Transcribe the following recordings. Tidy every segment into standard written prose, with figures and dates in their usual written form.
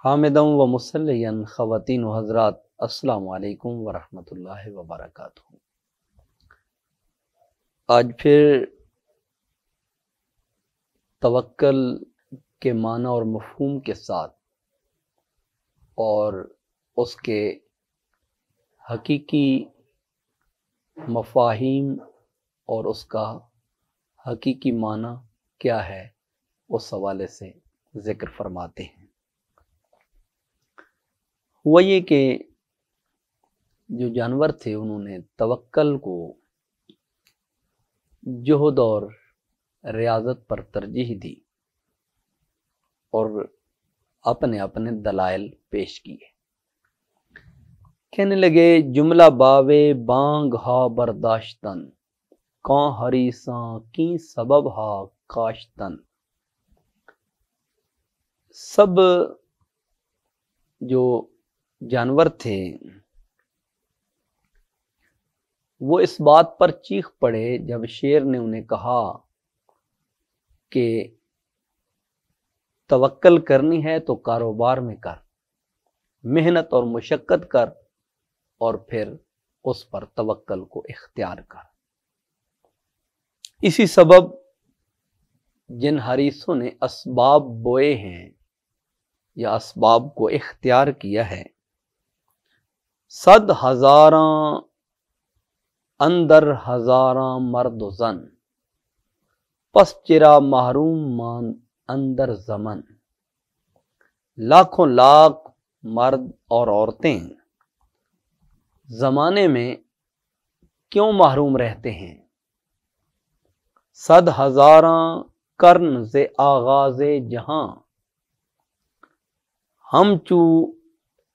حامدًا و مصلیًا خواتین و حضرات، السلام علیکم ورحمۃ اللہ وبرکاتہ۔ آج پھر توکل کے معنی اور مفہوم کے ساتھ اور اس کے حقیقی مفاہیم اور اس کا حقیقی معنی کیا ہے اس حوالے سے ذکر فرماتے ہیں۔ ہوا یہ کہ جو جانور تھے انہوں نے توکل کو جہد اور ریاضت پر ترجیح دی اور اپنے اپنے دلائل پیش کیے۔ کہنے لگے جملہ باوے بانگ ہا برداشتن، کاں حریصاں کی سبب ہا کاشتن۔ سب جو جانور تھے وہ اس بات پر چیخ پڑے جب شیر نے انہیں کہا کہ توکل کرنی ہے تو کاروبار میں کر، محنت اور مشقت کر اور پھر اس پر توکل کو اختیار کر۔ اسی سبب جن حریصوں نے اسباب بوئے ہیں یا اسباب کو اختیار کیا ہے، 100 ہزاراں اندر ہزاراں مرد و زن، پس چرا محروم مان اندر زمن۔ لاکھوں لاکھ مرد اور عورتیں زمانے میں کیوں محروم رہتے ہیں؟ 100 ہزاراں کرن سے آغاز جہاں، ہم چو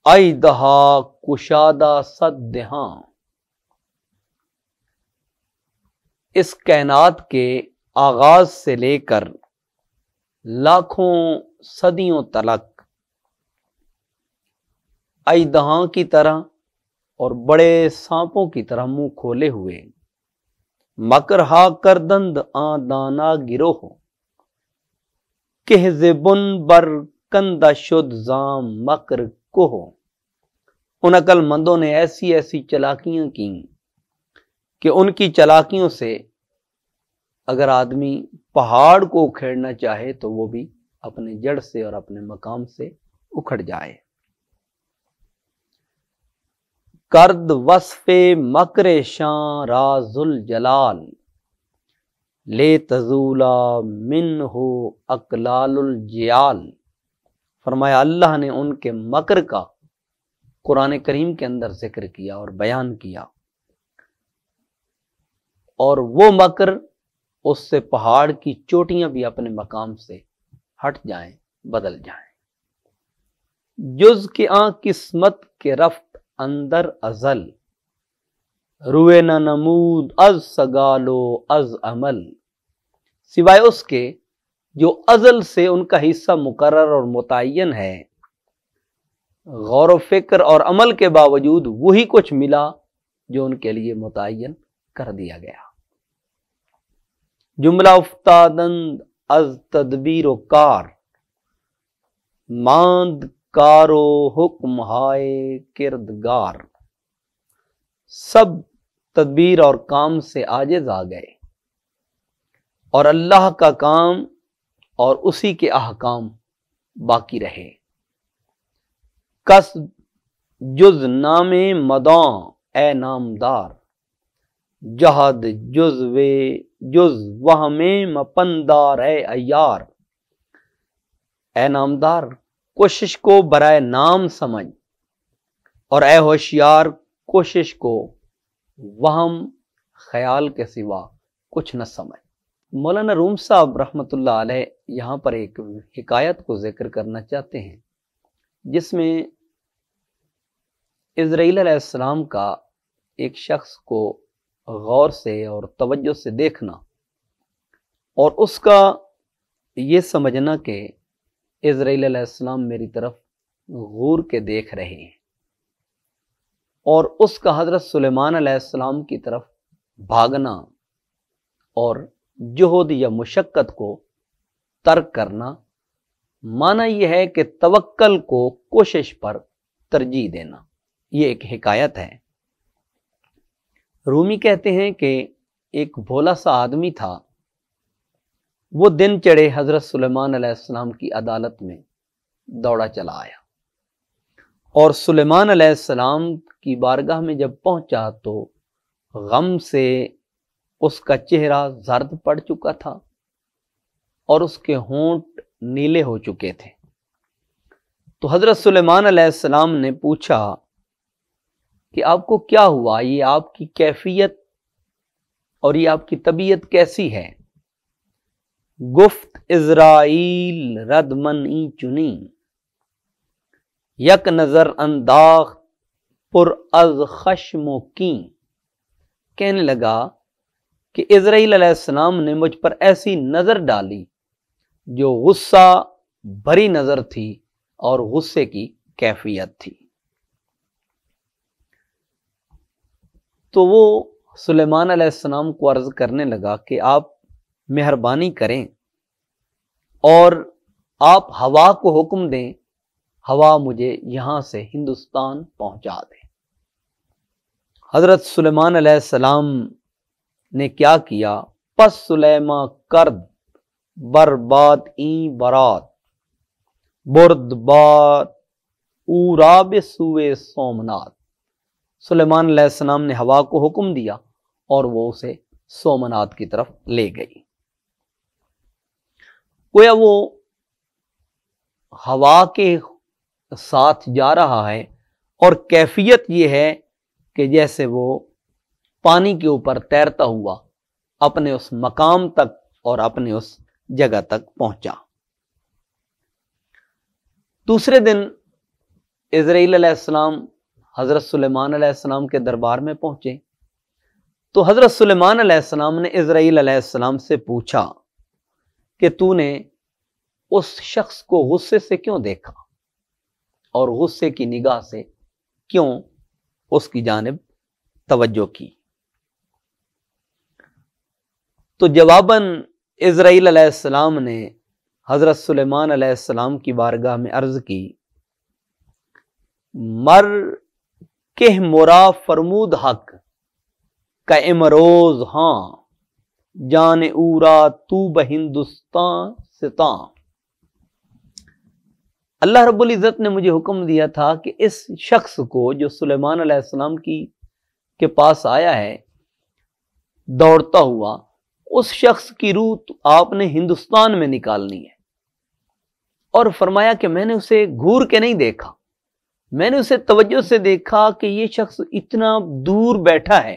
آئی دہا کشادہ 100 دہاں۔ اس کائنات کے آغاز سے لے کر لاکھوں صدیوں تلک آئی دہاں کی طرح اور بڑے سانپوں کی طرح منہ کھولے ہوئے مکر ہا کردند آں دانا گروہ، کہ زبن بر کندہ شد زام مکر کوہ۔ ان عقل مندوں نے ایسی ایسی چلاکیاں کی کہ ان کی چلاکیوں سے اگر آدمی پہاڑ کو اکھیڑنا چاہے تو وہ بھی اپنے جڑ سے اور اپنے مقام سے اکھڑ جائے۔ کرد وصف مکر شاں راز الجلال، لے تزولا من ہو اقلال الجیال۔ فرمایا اللہ نے ان کے مکر کا قرآن کریم کے اندر ذکر کیا اور بیان کیا، اور وہ مکر اس سے پہاڑ کی چوٹیاں بھی اپنے مقام سے ہٹ جائیں، بدل جائیں۔ جز کے آن قسمت کے رفت اندر ازل، روئے نہ نمود از سگالو از عمل۔ سوائے اس کے جو ازل سے ان کا حصہ مقرر اور متعین ہے، غور و فکر اور عمل کے باوجود وہی کچھ ملا جو ان کے لیے متعین کر دیا گیا۔ جملہ افتادند از تدبیر و کار، ماند کار و حکم ہائے کردگار۔ سب تدبیر اور کام سے عاجز آ گئے اور اللہ کا کام اور اسی کے احکام باقی رہے۔ کس جز نام مداں اے نامدار، جہد جز وہم مپندار اے عیار۔ اے نامدار، کوشش کو برائے نام سمجھ، اور اے ہوشیار، کوشش کو وہم خیال کے سوا کچھ نہ سمجھ۔ مولانا روم صاحب رحمۃ اللہ علیہ یہاں پر ایک حکایت کو ذکر کرنا چاہتے ہیں، جس میں اسرائیل علیہ السلام کا ایک شخص کو غور سے اور توجہ سے دیکھنا اور اس کا یہ سمجھنا کہ اسرائیل علیہ السلام میری طرف غور کے دیکھ رہے ہیں، اور اس کا حضرت سلیمان علیہ السلام کی طرف بھاگنا اور جہد یا مشقت کو ترک کرنا معنی یہ ہے کہ توکل کو کوشش پر ترجیح دینا. یہ ایک حکایت ہے. رومی کہتے ہیں کہ ایک بھولا سا آدمی تھا. وہ دن چڑھے حضرت سلیمان علیہ السلام کی عدالت میں دوڑا چلا آیا اور سلیمان علیہ السلام کی بارگاہ میں جب پہنچا تو غم سے اس کا چہرہ زرد پڑ چکا تھا اور اس کے ہونٹ نیلے ہو چکے تھے. تو حضرت سلیمان علیہ السلام نے پوچھا کہ آپ کو کیا ہوا، یہ آپ کی کیفیت اور یہ آپ کی طبیعت کیسی ہے؟ گفت عزرائیل رد من ای چنی، یک نظر انداخ پر از خشم و کین. کہنے لگا کہ عزرائیل علیہ السلام نے مجھ پر ایسی نظر ڈالی جو غصہ بھری نظر تھی اور غصے کی کیفیت تھی. تو وہ سلیمان علیہ السلام کو عرض کرنے لگا کہ آپ مہربانی کریں اور آپ ہوا کو حکم دیں، ہوا مجھے یہاں سے ہندوستان پہنچا دے. حضرت سلیمان علیہ السلام نے کیا کیا؟ پس سلیما کرد برباد این برات برد باد اوراب سوئے سومنات. سلیمان علیہ السلام نے ہوا کو حکم دیا اور وہ اسے سومنات کی طرف لے گئی. گویا وہ ہوا کے ساتھ جا رہا ہے اور کیفیت یہ ہے کہ جیسے وہ پانی کے اوپر تیرتا ہوا اپنے اس مقام تک اور اپنے اس جگہ تک پہنچا. دوسرے دن عزرائیل علیہ السلام حضرت سلیمان علیہ السلام کے دربار میں پہنچے تو حضرت سلیمان علیہ السلام نے عزرائیل علیہ السلام سے پوچھا کہ تو نے اس شخص کو غصے سے کیوں دیکھا اور غصے کی نگاہ سے کیوں اس کی جانب توجہ کی؟ تو جواباً عزرائیل علیہ السلام نے حضرت سلیمان علیہ السلام کی بارگاہ میں عرض کی، مر کہ مرا فرمود حق کا امروز ہاں جان اورا تو بہندوستان ستاں. اللہ رب العزت نے مجھے حکم دیا تھا کہ اس شخص کو جو سلیمان علیہ السلام کے پاس آیا ہے دوڑتا ہوا، اس شخص کی روح آپ نے ہندوستان میں نکالنی ہے. اور فرمایا کہ میں نے اسے گھور کے نہیں دیکھا، میں نے اسے توجہ سے دیکھا کہ یہ شخص اتنا دور بیٹھا ہے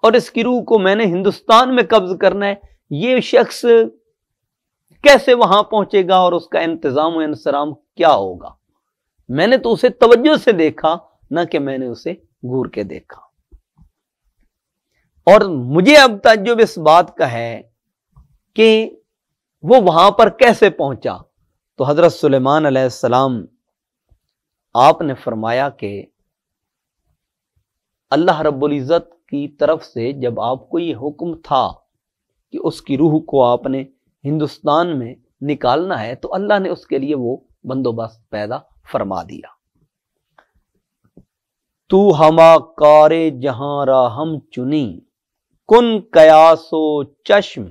اور اس کی روح کو میں نے ہندوستان میں قبض کرنا ہے. یہ شخص کیسے وہاں پہنچے گا اور اس کا انتظام و انصرام کیا ہوگا؟ میں نے تو اسے توجہ سے دیکھا، نہ کہ میں نے اسے گھور کے دیکھا. اور مجھے اب تعجب اس بات کا ہے کہ وہ وہاں پر کیسے پہنچا. تو حضرت سلیمان علیہ السلام آپ نے فرمایا کہ اللہ رب العزت کی طرف سے جب آپ کو یہ حکم تھا کہ اس کی روح کو آپ نے ہندوستان میں نکالنا ہے تو اللہ نے اس کے لیے وہ بندوبست پیدا فرما دیا. تو ہما کار جہاں را ہم چنی کن قیاسو چشم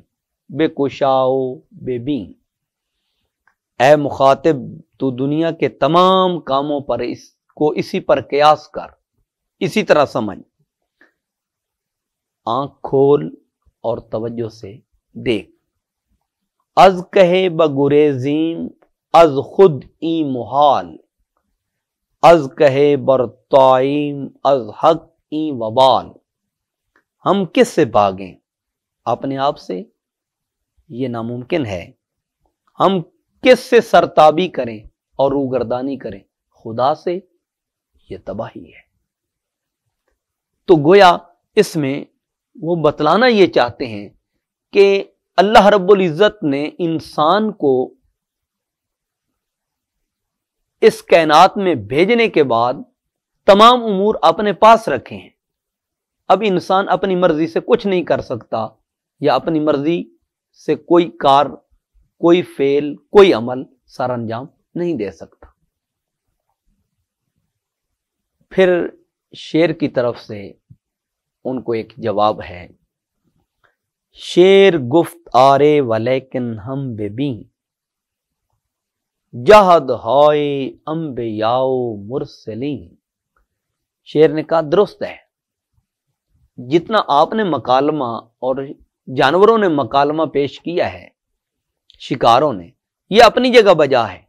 بے کشاؤ بے بین. اے مخاطب، تو دنیا کے تمام کاموں پر اس کو اسی پر قیاس کر، اسی طرح سمجھ. آنکھ کھول اور توجہ سے دیکھ. از کہے بگریزیم از خود ای محال، از کہے برتائیم از حق ای وبال. ہم کس سے بھاگیں؟ اپنے آپ سے؟ یہ ناممکن ہے. ہم کس سے سرتابی کریں اور روگردانی کریں؟ خدا سے. یہ تباہی ہے. تو گویا اس میں وہ بتلانا یہ چاہتے ہیں کہ اللہ رب العزت نے انسان کو اس کائنات میں بھیجنے کے بعد تمام امور اپنے پاس رکھے ہیں. اب انسان اپنی مرضی سے کچھ نہیں کر سکتا یا اپنی مرضی سے کوئی کار، کوئی فعل، کوئی عمل سر انجام نہیں دے سکتا۔ پھر شیر کی طرف سے ان کو ایک جواب ہے، شیر گفت آرے ولیکن ہم بے جہد ہائے انبیاء مرسلین۔ شیر نے کہا درست ہے، جتنا آپ نے مکالمہ اور جانوروں نے مکالمہ پیش کیا ہے، شکاروں نے، یہ اپنی جگہ بجا ہے،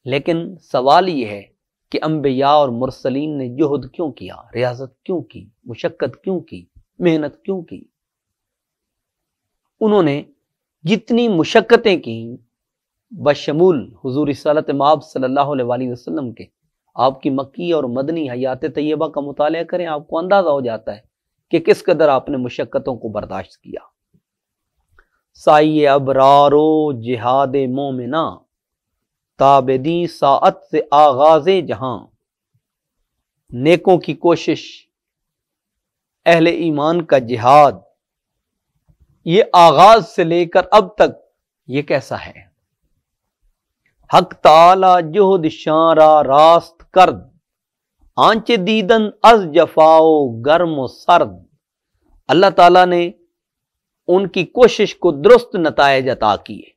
لیکن سوال یہ ہے کہ انبیاء اور مرسلین نے جہد کیوں کیا، ریاضت کیوں کی، مشقت کیوں کی، محنت کیوں کی؟ انہوں نے جتنی مشقتیں کی بشمول حضور رسالت مآب صلی اللہ علیہ وآلہ وسلم کے، آپ کی مکی اور مدنی حیات طیبہ کا مطالعہ کریں، آپ کو اندازہ ہو جاتا ہے کہ کس قدر آپ نے مشقتوں کو برداشت کیا۔ سائے ابرارو جہاد مومنہ تابدی ساعت سے آغاز جہاں، نیکوں کی کوشش، اہل ایمان کا جہاد، یہ آغاز سے لے کر اب تک یہ کیسا ہے؟ حق تعالی جہد شانرا راست کرد، آنچ دیدن از جفاؤ گرم و سرد۔ اللہ تعالیٰ نے ان کی کوشش کو درست نتائج عطا کیے۔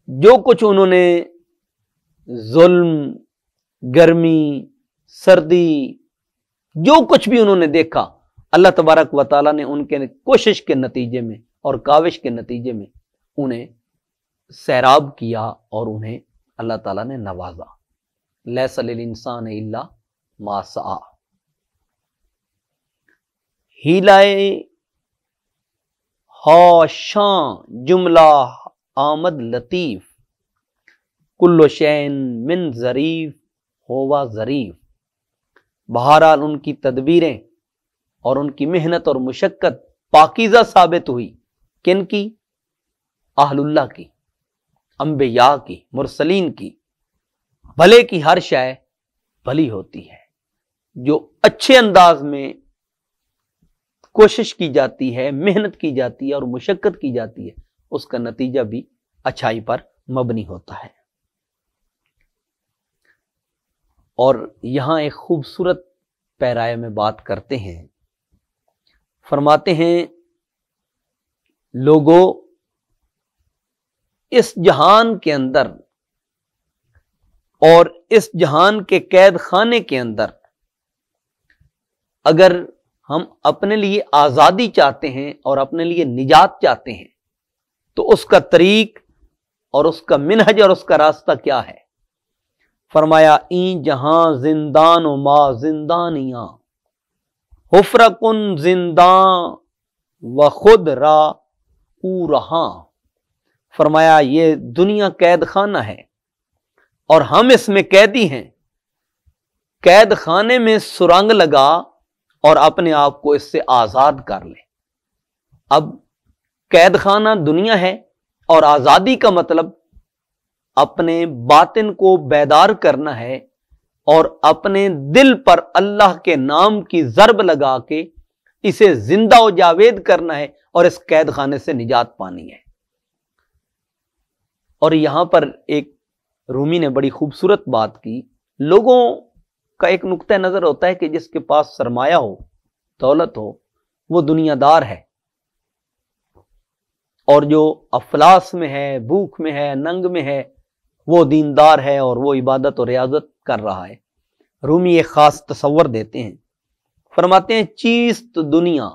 جو کچھ انہوں نے ظلم، گرمی، سردی، جو کچھ بھی انہوں نے دیکھا، اللہ تبارک و تعالیٰ نے ان کے کوشش کے نتیجے میں اور کاوش کے نتیجے میں انہیں سیراب کیا اور انہیں اللہ تعالیٰ نے نوازا۔ لیس للانسان الا ما سعی۔ ہیلائے ہا شاں جملہ آمد لطیف، کل شین من ظریف ہوا ظریف۔ بہرحال ان کی تدبیریں اور ان کی محنت اور مشقت پاکیزہ ثابت ہوئی۔ کن کی؟ اہل اللہ کی، انبیاء کی، مرسلین کی۔ بھلے کی ہر شے بھلی ہوتی ہے، جو اچھے انداز میں کوشش کی جاتی ہے، محنت کی جاتی ہے اور مشقت کی جاتی ہے، اس کا نتیجہ بھی اچھائی پر مبنی ہوتا ہے۔ اور یہاں ایک خوبصورت پیرائے میں بات کرتے ہیں، فرماتے ہیں لوگوں، اس جہان کے اندر اور اس جہان کے قید خانے کے اندر اگر ہم اپنے لیے آزادی چاہتے ہیں اور اپنے لیے نجات چاہتے ہیں تو اس کا طریق اور اس کا منہج اور اس کا راستہ کیا ہے؟ فرمایا این جہاں زندان و ما زندانیاں، حفرہ کن زندان و خود را او رہاں۔ فرمایا یہ دنیا قید خانہ ہے اور ہم اس میں قیدی ہیں۔ قید خانے میں سرنگ لگا اور اپنے آپ کو اس سے آزاد کر لے۔ اب قید خانہ دنیا ہے اور آزادی کا مطلب اپنے باطن کو بیدار کرنا ہے اور اپنے دل پر اللہ کے نام کی ضرب لگا کے اسے زندہ و جاوید کرنا ہے اور اس قید خانے سے نجات پانی ہے۔ اور یہاں پر ایک رومی نے بڑی خوبصورت بات کی۔ لوگوں کا ایک نقطہ نظر ہوتا ہے کہ جس کے پاس سرمایہ ہو، دولت ہو، وہ دنیا دار ہے، اور جو افلاس میں ہے، بھوک میں ہے، ننگ میں ہے، وہ دیندار ہے اور وہ عبادت اور ریاضت کر رہا ہے۔ رومی ایک خاص تصور دیتے ہیں، فرماتے ہیں چیست دنیا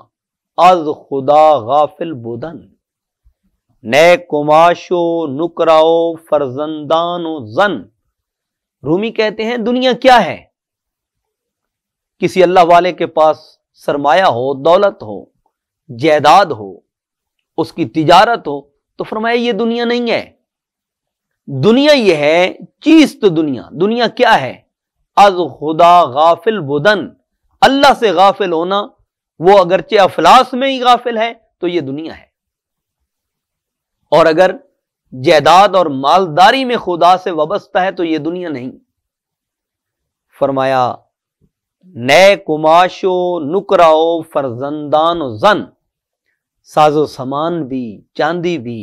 از خدا غافل بودن، نئے کماشو نکراؤ فرزندان و زن۔ رومی کہتے ہیں دنیا کیا ہے؟ کسی اللہ والے کے پاس سرمایہ ہو، دولت ہو، جائیداد ہو، اس کی تجارت ہو، تو فرمایا یہ دنیا نہیں ہے۔ دنیا یہ ہے چیز تو دنیا کیا ہے؟ از خدا غافل بدن، اللہ سے غافل ہونا، وہ اگرچہ افلاس میں ہی غافل ہے تو یہ دنیا ہے، اور اگر جائیداد اور مالداری میں خدا سے وابستہ ہے تو یہ دنیا نہیں۔ فرمایا نئے کماشو نکراؤ فرزندان و زن، ساز و سامان بھی، چاندی بھی،